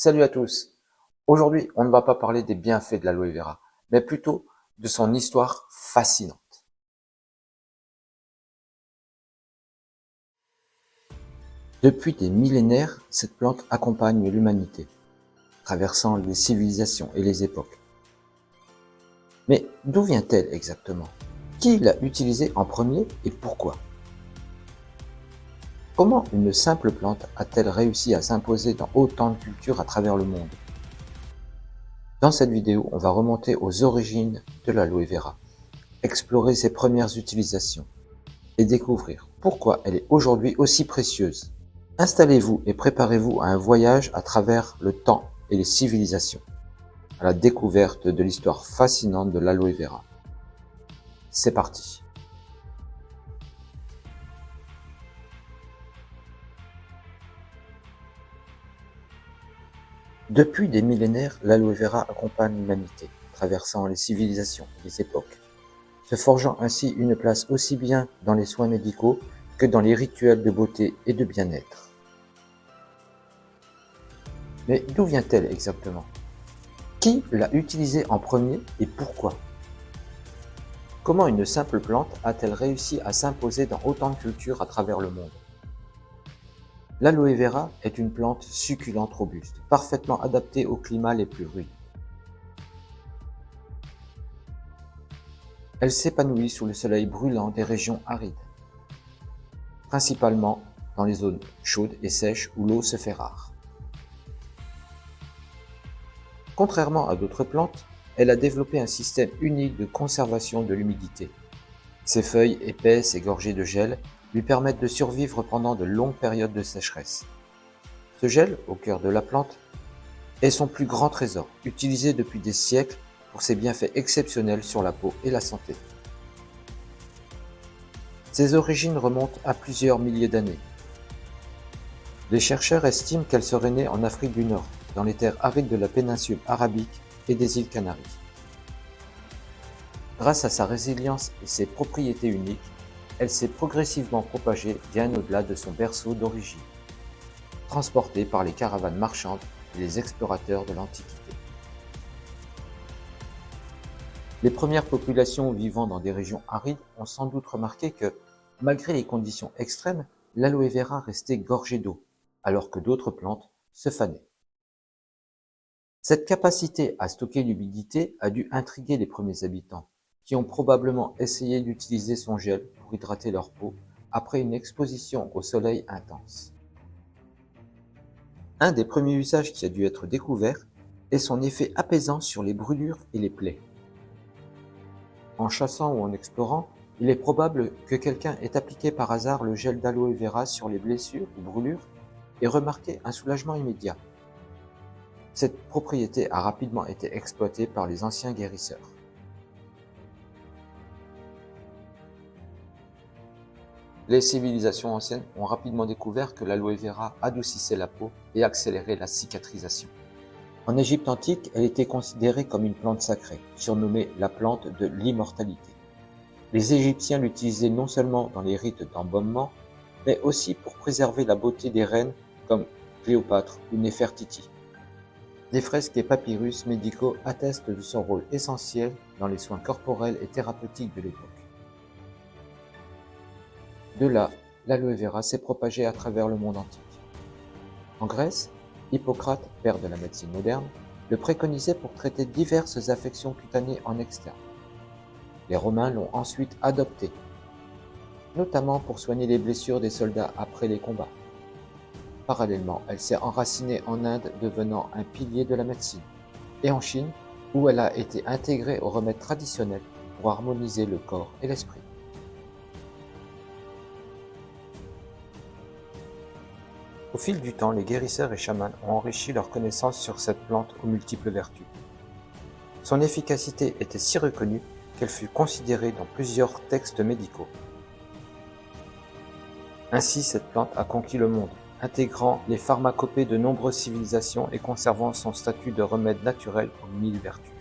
Salut à tous. Aujourd'hui, on ne va pas parler des bienfaits de l'aloe vera, mais plutôt de son histoire fascinante. Depuis des millénaires, cette plante accompagne l'humanité, traversant les civilisations et les époques. Mais d'où vient-elle exactement? Qui l'a utilisée en premier et pourquoi? Comment une simple plante a-t-elle réussi à s'imposer dans autant de cultures à travers le monde? Dans cette vidéo, on va remonter aux origines de l'aloe vera, explorer ses premières utilisations et découvrir pourquoi elle est aujourd'hui aussi précieuse. Installez-vous et préparez-vous à un voyage à travers le temps et les civilisations, à la découverte de l'histoire fascinante de l'aloe vera. C'est parti. Depuis des millénaires, l'aloe vera accompagne l'humanité, traversant les civilisations et les époques, se forgeant ainsi une place aussi bien dans les soins médicaux que dans les rituels de beauté et de bien-être. Mais d'où vient-elle exactement? Qui l'a utilisée en premier et pourquoi? Comment une simple plante a-t-elle réussi à s'imposer dans autant de cultures à travers le monde? L'aloe vera est une plante succulente robuste, parfaitement adaptée aux climats les plus rudes. Elle s'épanouit sous le soleil brûlant des régions arides, principalement dans les zones chaudes et sèches où l'eau se fait rare. Contrairement à d'autres plantes, elle a développé un système unique de conservation de l'humidité. Ses feuilles épaisses et gorgées de gel lui permettent de survivre pendant de longues périodes de sécheresse. Ce gel, au cœur de la plante, est son plus grand trésor, utilisé depuis des siècles pour ses bienfaits exceptionnels sur la peau et la santé. Ses origines remontent à plusieurs milliers d'années. Les chercheurs estiment qu'elle serait née en Afrique du Nord, dans les terres arides de la péninsule arabique et des îles Canaries. Grâce à sa résilience et ses propriétés uniques, elle s'est progressivement propagée bien au-delà de son berceau d'origine, transportée par les caravanes marchandes et les explorateurs de l'Antiquité. Les premières populations vivant dans des régions arides ont sans doute remarqué que, malgré les conditions extrêmes, l'aloe vera restait gorgée d'eau, alors que d'autres plantes se fanaient. Cette capacité à stocker l'humidité a dû intriguer les premiers habitants, qui ont probablement essayé d'utiliser son gel pour hydrater leur peau après une exposition au soleil intense. Un des premiers usages qui a dû être découvert est son effet apaisant sur les brûlures et les plaies. En chassant ou en explorant, il est probable que quelqu'un ait appliqué par hasard le gel d'aloe vera sur les blessures ou brûlures et remarqué un soulagement immédiat. Cette propriété a rapidement été exploitée par les anciens guérisseurs. Les civilisations anciennes ont rapidement découvert que l'aloe vera adoucissait la peau et accélérait la cicatrisation. En Égypte antique, elle était considérée comme une plante sacrée, surnommée la plante de l'immortalité. Les Égyptiens l'utilisaient non seulement dans les rites d'embaumement, mais aussi pour préserver la beauté des reines comme Cléopâtre ou Néfertiti. Des fresques et papyrus médicaux attestent de son rôle essentiel dans les soins corporels et thérapeutiques de l'époque. De là, l'aloe vera s'est propagée à travers le monde antique. En Grèce, Hippocrate, père de la médecine moderne, le préconisait pour traiter diverses affections cutanées en externe. Les Romains l'ont ensuite adopté, notamment pour soigner les blessures des soldats après les combats. Parallèlement, elle s'est enracinée en Inde, devenant un pilier de la médecine, et en Chine, où elle a été intégrée aux remèdes traditionnels pour harmoniser le corps et l'esprit. Au fil du temps, les guérisseurs et chamans ont enrichi leurs connaissances sur cette plante aux multiples vertus. Son efficacité était si reconnue qu'elle fut considérée dans plusieurs textes médicaux. Ainsi, cette plante a conquis le monde, intégrant les pharmacopées de nombreuses civilisations et conservant son statut de remède naturel aux 1000 vertus.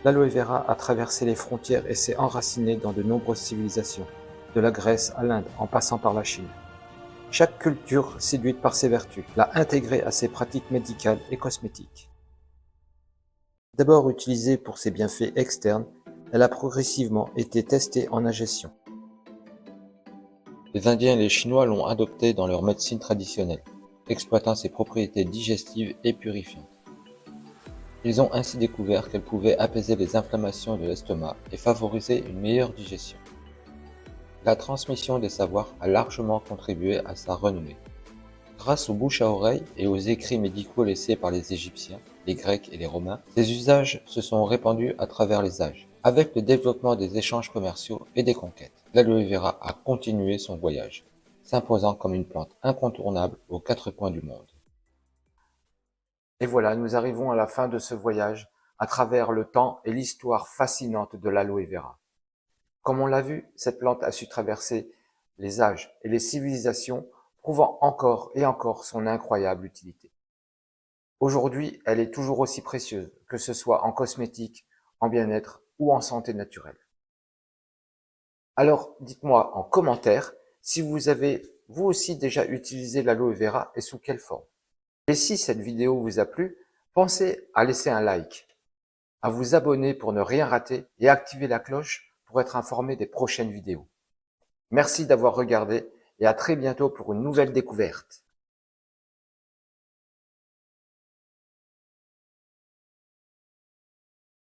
L'aloe vera a traversé les frontières et s'est enraciné dans de nombreuses civilisations, de la Grèce à l'Inde en passant par la Chine. Chaque culture, séduite par ses vertus, l'a intégrée à ses pratiques médicales et cosmétiques. D'abord utilisée pour ses bienfaits externes, elle a progressivement été testée en ingestion. Les Indiens et les Chinois l'ont adoptée dans leur médecine traditionnelle, exploitant ses propriétés digestives et purifiantes. Ils ont ainsi découvert qu'elle pouvait apaiser les inflammations de l'estomac et favoriser une meilleure digestion. La transmission des savoirs a largement contribué à sa renommée. Grâce aux bouche à oreille et aux écrits médicaux laissés par les Égyptiens, les Grecs et les Romains, ces usages se sont répandus à travers les âges. Avec le développement des échanges commerciaux et des conquêtes, l'aloe vera a continué son voyage, s'imposant comme une plante incontournable aux quatre coins du monde. Et voilà, nous arrivons à la fin de ce voyage à travers le temps et l'histoire fascinante de l'aloe vera. Comme on l'a vu, cette plante a su traverser les âges et les civilisations, prouvant encore et encore son incroyable utilité. Aujourd'hui, elle est toujours aussi précieuse, que ce soit en cosmétique, en bien-être ou en santé naturelle. Alors, dites-moi en commentaire si vous avez vous aussi déjà utilisé l'aloe vera et sous quelle forme. Et si cette vidéo vous a plu, pensez à laisser un like, à vous abonner pour ne rien rater et activer la cloche pour être informé des prochaines vidéos. Merci d'avoir regardé et à très bientôt pour une nouvelle découverte.